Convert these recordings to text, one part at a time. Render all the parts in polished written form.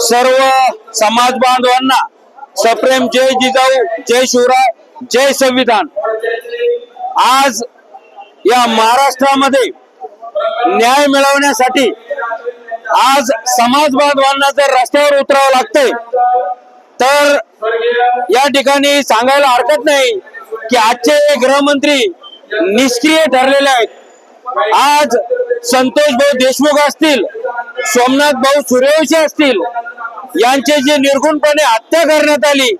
सर्व समाज बांधवांना सप्रेम जय जिजाऊ, जय शिवराय, जय संविधान। आज या महाराष्ट्रामध्ये न्याय मिळवण्यासाठी आज समाज बांधवांना जर रस्त्यावर उतरावं लागतंय तर या ठिकाणी सांगायला हरकत नाही की आजचे गृहमंत्री निष्क्रिय ठरलेले आहेत। आज संतोष भाऊ देशमुख असतील, सोमनाथ भाऊ सूर्यवंशी असतील, यांचे जे निर्गुणपणे हत्या करण्यात आली,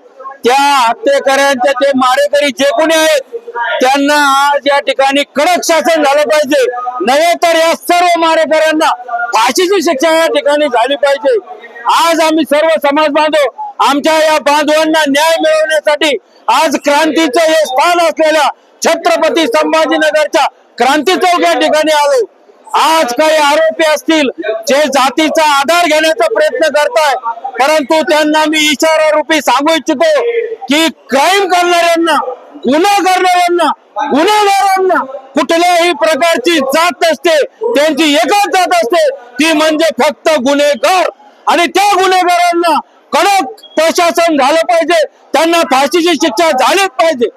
त्या हत्याकारांचे ते मारेकरी जे कोणी आहेत त्यांना आज या ठिकाणी कडक शासन झालं पाहिजे, नव्हे तर या सर्व मारेकऱ्यांना फाशीची शिक्षा या ठिकाणी झाली पाहिजे। आज आम्ही सर्व समाज बांधव आमच्या या बांधवांना न्याय मिळवण्यासाठी आज क्रांतीचं हे स्थान असलेल्या छत्रपती संभाजीनगरच्या क्रांती चौक या ठिकाणी आलो। आज काही आरोपी असतील जे जातीचा आधार घेण्याचा प्रयत्न करताय, परंतु त्यांना मी इशारा रूपी सांगू इच्छितो की क्राईम करणाऱ्यांना, गुन्हा करणाऱ्यांना, गुन्हेगारांना कुठल्याही प्रकारची जात नसते, त्यांची एकच जात असते, ती म्हणजे फक्त गुन्हेगार। आणि त्या गुन्हेगारांना कडक प्रशासन झालं पाहिजे, त्यांना फाशीची शिक्षा झालीच पाहिजे,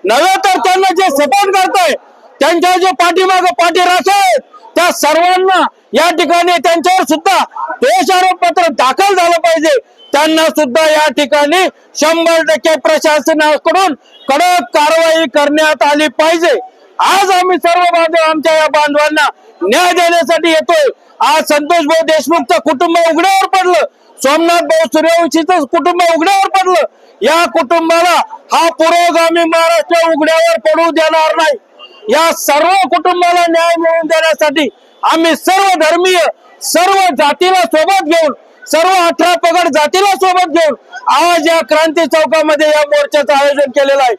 नव्हे तर त्यांना जे सपोर्ट करताय त्यांच्या जे पाठीमागे पाठीराखे आहेत त्या सर्वांना या ठिकाणी त्यांच्यावर सुद्धा दोषारोपपत्र दाखल झालं पाहिजे, त्यांना सुद्धा या ठिकाणी 100% प्रशासनाकडून कडक कारवाई करण्यात आली पाहिजे। आज आम्ही सर्व बांधव आमच्या या बांधवांना न्याय देण्यासाठी येतोय। आज संतोष भाऊ देशमुखचं कुटुंब उघड्यावर पडलं, सोमनाथ भाऊ सूर्यवंशीचं कुटुंब उघड्यावर पडलं, या कुटुंबाला हा पुरोगामी महाराष्ट्र उघड्यावर पडू देणार नाही। या सर्व कुटुंबाला न्याय मिळवून देण्यासाठी आम्ही सर्व धर्मीय, सर्व जातीला सोबत घेऊन, सर्व 18 पगड जातीला सोबत घेऊन आज या क्रांती चौकामध्ये या मोर्चाचं आयोजन केलेलं आहे।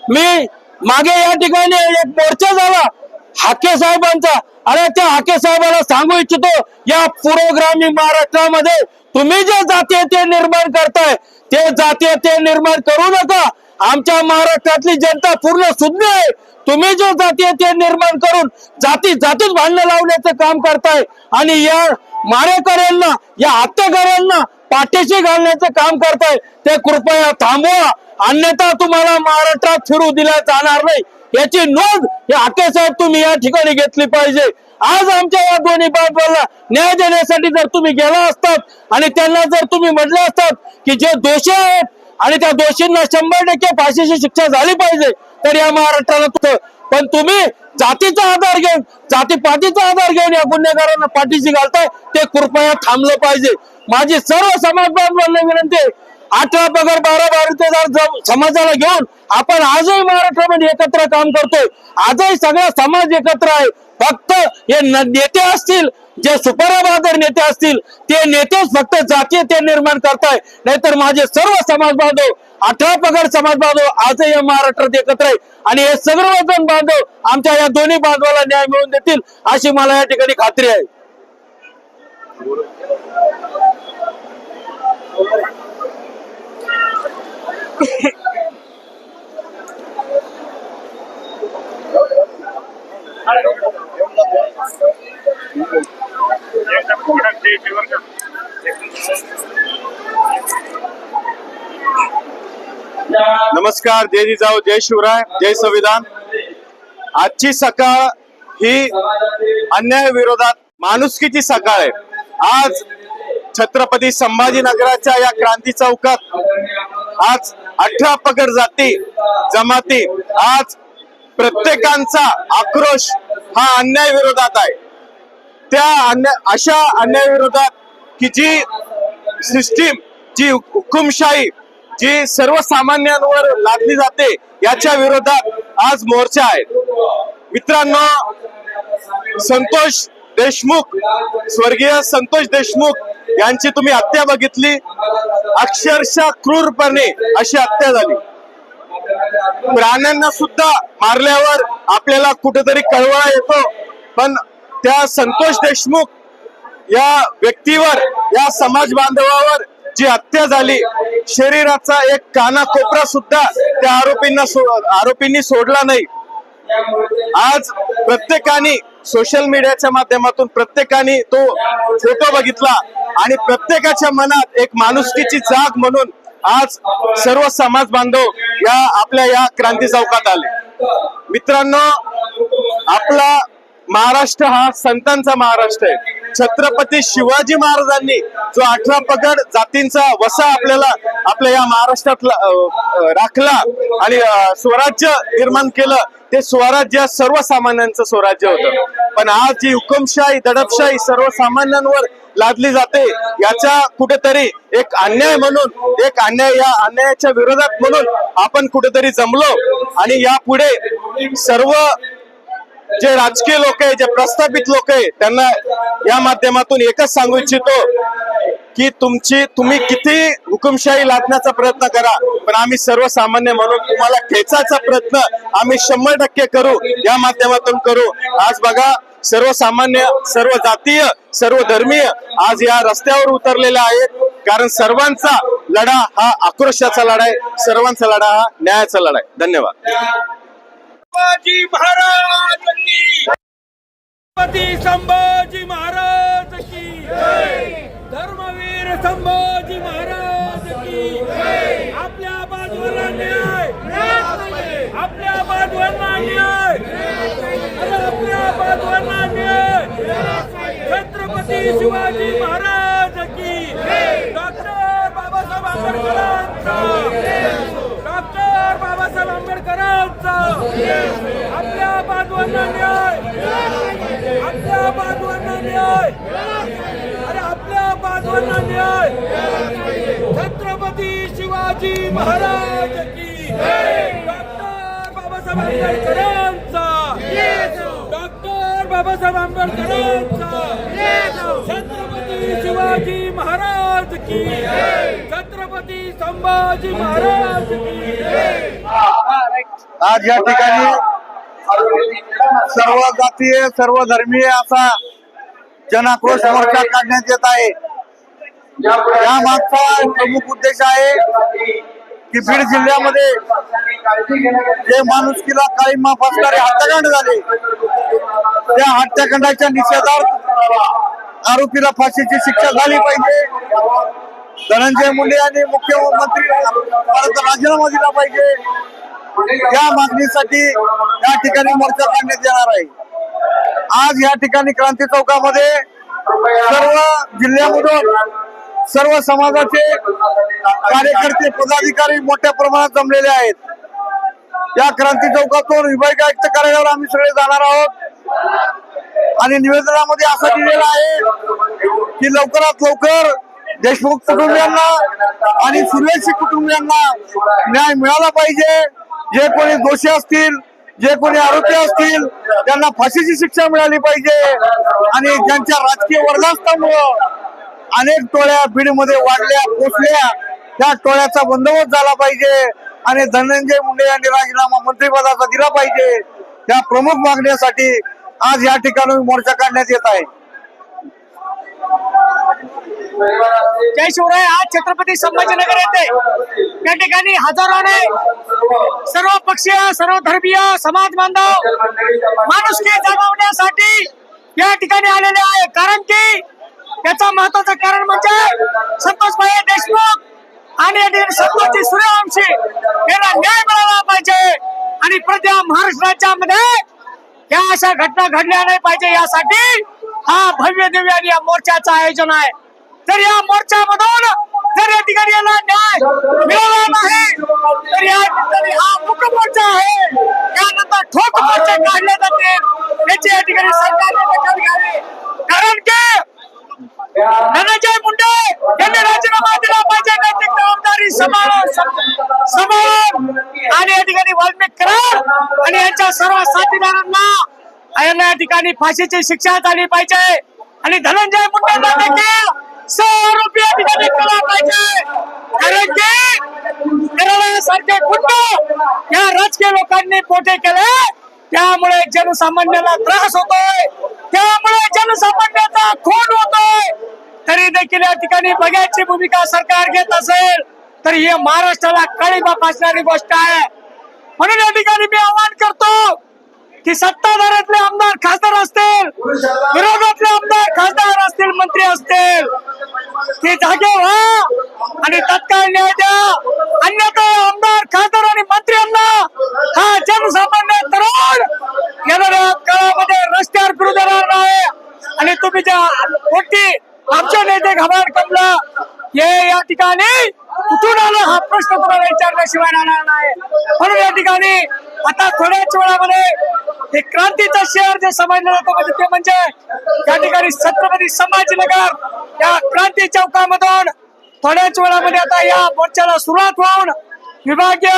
मी मागे या ठिकाणी एक मोर्चा झाला हाके साहेबांचा, आणि त्या हाके साहेबाला सांगू इच्छितो, या पुरोगामी महाराष्ट्रामध्ये तुम्ही जे जातीयते निर्माण करताय ते जातीयते निर्माण करू नका। आमच्या महाराष्ट्रातली जनता पूर्ण सुज्ञ आहे। तुम्ही जो जातीयते निर्माण करून जातीत भांडण लावण्याचं काम करताय आणि या मारेकऱ्यांना, या हत्याकाऱ्यांना पाठीशी घालण्याचं काम करताय, ते कृपया थांबवा, अन्यथा तुम्हाला महाराष्ट्रात फिरू दिला जाणार नाही, याची नोंद या हाके साहेब तुम्ही या ठिकाणी घेतली पाहिजे। आज आमच्या या दोन्ही बांधवांना न्याय देण्यासाठी जर तुम्ही गेला असतात आणि त्यांना जर तुम्ही म्हटलं असतात की जे दोषी आहेत आणि त्या दोषींना 100% फाशीची शिक्षा झाली पाहिजे तर या महाराष्ट्राला, पण तुम्ही जातीचा आधार घेऊन, जातीपातीचा आधार घेऊन या गुन्हेगारांना पाठीशी घालताय, ते कृपया थांबलं पाहिजे। माझी सर्व समाज बांधवांना विनंती आहे, 18 पगड 12 बारितेदार समाजाला घेऊन आपण आजही महाराष्ट्रामध्ये एकत्र काम करतोय, आजही सगळा समाज एकत्र आहे। फक्त हे नेते असतील, जे सुपरवादर नेते असतील, ते नेतेच फक्त जातीयते निर्माण करताय, नाहीतर माझे सर्व समाज बांधव, 18 पगड समाज बांधव आजही या महाराष्ट्रात एकत्र आहे आणि हे सर्वजण बांधव आमच्या या दोन्ही बांधवाला न्याय मिळवून देतील अशी मला या ठिकाणी खात्री आहे। नमस्कार, जय जिजाऊ, जय शिवराय, जय संविधान। आजची सकाळ ही अन्याय विरोधात माणुसकीची सकाळ आहे। आज छत्रपती संभाजीनगराच्या या क्रांती चौकात आज 18 पगड जाती जमाती, आज प्रत्येकांचा आक्रोश हा अन्याय विरोधात आहे। त्या अशा अन्याय विरोधात की जी सिस्टीम, जी हुकुमशाही जी सर्वसामान्यांवर लादली जाते, याच्या विरोधात आज मोर्चा आहे। मित्रांनो, संतोष देशमुख, स्वर्गीय संतोष देशमुख यांची तुम्ही हत्या बघितली, अक्षरशः क्रूरपणे अशी हत्या झाली। प्राण्यांना सुद्धा मारल्यावर आपल्याला कुठेतरी कळवळा येतो, पण त्या संतोष देशमुख या व्यक्तीवर, या समाज बांधवावर जी हत्या झाली, शरीराचा एक कानाकोपरा सुद्धा त्या आरोपींनी सोडला नाही। आज प्रत्येकाने सोशल मीडियाच्या माध्यमातून प्रत्येकाने तो फोटो बघितला आणि प्रत्येकाच्या मनात एक माणुसकीची जाग म्हणून आज सर्व समाज बांधव या आपल्या या क्रांती चौकात आले. मित्रांनो, आपला महाराष्ट्र हा संतांचा महाराष्ट्र आहे. छत्रपती शिवाजी महाराजांनी जो 18 पगड जातींचा वसा आपल्या या महाराष्ट्रात राखला आणि स्वराज्य निर्माण केलं, ते स्वराज्य सर्वसामान्यांचं स्वराज्य होतं. पण आज जी हुकुमशाही दडपशाही सर्वसामान्यांवर लादली जाते, याच्या कुठेतरी एक अन्याय म्हणून, या अन्यायाच्या विरोधात म्हणून आपण कुठेतरी जमलो. आणि यापुढे सर्व जे राजकीय लोक आहे, जे प्रस्थापित लोक आहे, त्यांना या माध्यमातून एकच सांगू इच्छितो की तुम्ही किती हुकुमशाही लादण्याचा प्रयत्न करा, पण आम्ही सर्वसामान्य म्हणून तुम्हाला खेचायचा प्रयत्न आम्ही 100% करू, या माध्यमातून करू. आज बघा, सर्वसामान्य, सर्व जातीय, सर्व धर्मीय आज या रस्त्यावर उतरलेले आहेत, कारण सर्वांचा लढा हा आक्रोशाचा लढा आहे, सर्वांचा लढा हा न्यायाचा लढा आहे. धन्यवाद. संभाजी महाराज की, छत्रपती संभाजी महाराज की धर्मवीर संभाजी महाराज की. आपल्या बाजूला न्याय, आपल्या बाजूला न्याय, आपल्या बाजूला न्याय. छत्रपती शिवाजी महाराज की, डॉक्टर बाबासाहेब आंबेडकरांचा, डॉक्टर बाबासाहेब आंबेडकरांचा. आपल्या बाजूला न्याय, आपल्या बाजूला न्याय, अरे आपल्या बाजूला न्याय. छत्रपती शिवाजी महाराज की, डॉक्टर बाबासाहेब आंबेडकरांचा, डॉक्टर बाबासाहेब आंबेडकरांचा. छत्रपती शिवाजी महाराज की, छत्रपती संभाजी महाराज की. आज या ठिकाणी सर्व जातीय, सर्व धर्मीय असा जनाक्रोश मोर्चा काढण्यात येत आहे. या मागचा प्रमुख उद्देश आहे की बीड जिल्ह्यामध्ये जे माणुसकीला काळीमा फासणारे हत्याकांड झाले, त्या हत्याकांडाच्या निषेधार्थ आरोपीला फाशीची शिक्षा झाली पाहिजे. धनंजय मुंडे यांनी मुख्यमंत्री राजीनामा दिला पाहिजे. या मागणीसाठी या ठिकाणी मोर्चा काढण्यात येणार आहे. आज या ठिकाणी क्रांती चौकामध्ये सर्व जिल्ह्यामधून सर्व समाजाचे कार्यकर्ते, पदाधिकारी मोठ्या प्रमाणात जमलेले आहेत. या क्रांती चौकातून विभागीय आयुक्त कार्यालयावर आम्ही सगळे जाणार आहोत आणि निवेदनामध्ये असं दिलेलं आहे की लवकरात लवकर देशमुख कुटुंबियांना आणि सुर्वेशी कुटुंबियांना न्याय मिळाला पाहिजे. जे कोणी दोषी असतील, जे कोणी आरोपी असतील, त्यांना फाशीची शिक्षा मिळाली पाहिजे. आणि ज्यांच्या राजकीय वर्धास्तामुळं अनेक टोळ्या बीडमध्ये वाढल्या, पोचल्या, त्या टोळ्याचा बंदोबस्त झाला पाहिजे आणि धनंजय मुंडे यांनी राजीनामा मंत्रिपदाचा दिला पाहिजे. त्या प्रमुख मागण्यासाठी आज या ठिकाणी मोर्चा काढण्यात येत आहे. जय शिवराय. आज छत्रपती संभाजीनगर येथे या ठिकाणी हजारोने सर्व पक्षीय, सर्व धर्मीय समाज बांधव माणुसकी जगवण्यासाठी या ठिकाणी आलेले आहे. कारण की याचं महत्वाचं कारण म्हणजे संतोषभाई देशमुख आणि संतोषजी सूर्यवंशी यांना न्याय मिळाला पाहिजे आणि प्रत्येक महाराष्ट्र राज्यामध्ये या अशा घटना घडल्या नाही पाहिजे, यासाठी हा भव्य दिव्य आणि या मोर्चाचं आयोजन आहे. तर या मोर्चामधून जर या ठिकाणी याला न्याय मिळाला नाही तर या ठिकाणी हा मुक मोर्चा आहे. त्यानंतर ठोक मोर्चा काढले जाते, याची या ठिकाणी सरकारने दखल घ्यावी. कारण की धनंजय मुंडे यांनी राजीनामा दिला पाहिजे, नैतिक जबाबदारी सांभाळून आणि या ठिकाणी वाल्मिक करार आणि यांच्या सर्व साथीदारांना या ठिकाणी फाशीची शिक्षा झाली पाहिजे आणि धनंजय मुंडेंना देखील 100 रुपये या ठिकाणी केला पाहिजे. कारण की सारखे गुंड या राजकीय लोकांनी पोटे केले, त्यामुळे जनसामान्याला त्रास होतोय, त्यामुळे जनसामान्याचा खून होतोय. तरी देखील या ठिकाणी बघायची भूमिका सरकार घेत असेल तर ही महाराष्ट्राला काळीमा फासणारी गोष्ट आहे. म्हणून या ठिकाणी मी आवाहन करतो की सत्ताधारातले आमदार खासदार असतील, विरोधातले आमदार खासदार असतील, मंत्री असतील, ते जागे व्हा आणि तत्काळ न्याय द्या, अन्यथा आमदार खासदार आणि मंत्र्यांना हा जनसामान्य तरुण येणाऱ्या काळामध्ये रस्त्यावर फिरू देणार नाही. आणि तुम्ही ज्या गोष्टी आमच्या नेते घाबरट कमला हे या ठिकाणी कुठून आलं हा प्रश्न तुम्हाला विचारल्याशिवाय राहणार नाही. म्हणून या ठिकाणी आता थोड्याच वेळामध्ये हे क्रांतीचं शहर जे समजलं जातं म्हणजे ते म्हणजे या ठिकाणी छत्रपती संभाजीनगर या क्रांती चौकामधून थोड्याच वेळामध्ये आता या मोर्चाला सुरुवात होऊन विभागीय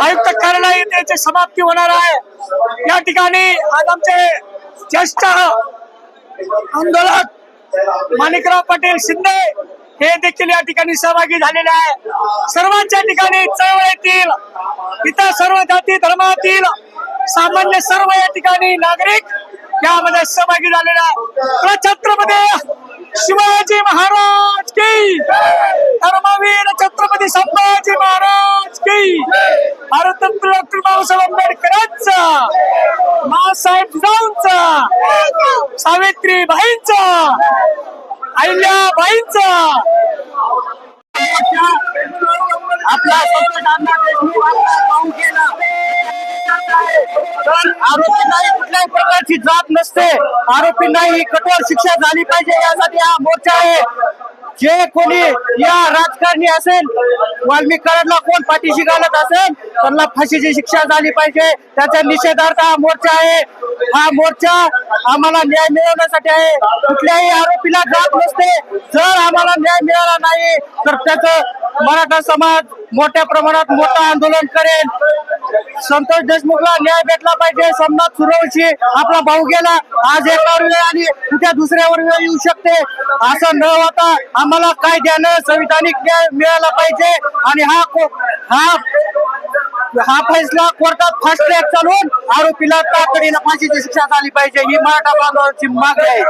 आयुक्त कार्यालय येथे याची समाप्ती होणार आहे. या ठिकाणी आज आमचे ज्येष्ठ आंदोलक माणिकराव पाटील शिंदे हे देखील या ठिकाणी सहभागी झालेले आहे. सर्वांच्या ठिकाणी चळवळीतील इतर सर्व जाती धर्मातील सामान्य सर्व या ठिकाणी नागरिक यामध्ये सहभागी झालेला आहे. छत्रपती शिवाजी महाराज की, धर्मवीर छत्रपती संभाजी महाराज की, भारतरत्न डॉक्टर बाबासाहेब आंबेडकरांचा, माँसाहेब जिजाऊंचा, सावित्रीबाईंचा, अहिल्याबाईंचा, आपला संसदांना देशमुख आपला पाहून केला. तर आरोपींनाही कुठल्याही प्रकारची जात नसते, आरोपींनाही कठोर शिक्षा झाली पाहिजे यासाठी हा मोर्चा आहे. जे कोणी या राजकारणी असेल, वाल्मिक कराडला कोण पाठीशी घालत असेल त्यांना फाशीची शिक्षा झाली पाहिजे. त्याच्या निषेधार्थ हा मोर्चा आहे. हा मोर्चा आम्हाला न्याय मिळवण्यासाठी आहे. कुठल्याही आरोपीला जात नसते. जर आम्हाला न्याय मिळाला नाही तर त्याचं मराठा समाज मोठ्या प्रमाणात मोठं आंदोलन करेल. संतोष देशमुखला न्याय भेटला पाहिजे. सोमनाथ सूर्यवंशी आपला भाऊ गेला, आज एकावर वेळ आणि उद्या दुसऱ्यावर वेळ येऊ शकते. असं न होता आम्हाला कायद्यानं संविधानिक न्याय मिळाला पाहिजे आणि हा फैसला कोर्टात फास्ट ट्रॅक चालवून आरोपीला तातडीनं फाशीची शिक्षा झाली पाहिजे ही मराठा बांधवांची मागणी आहे.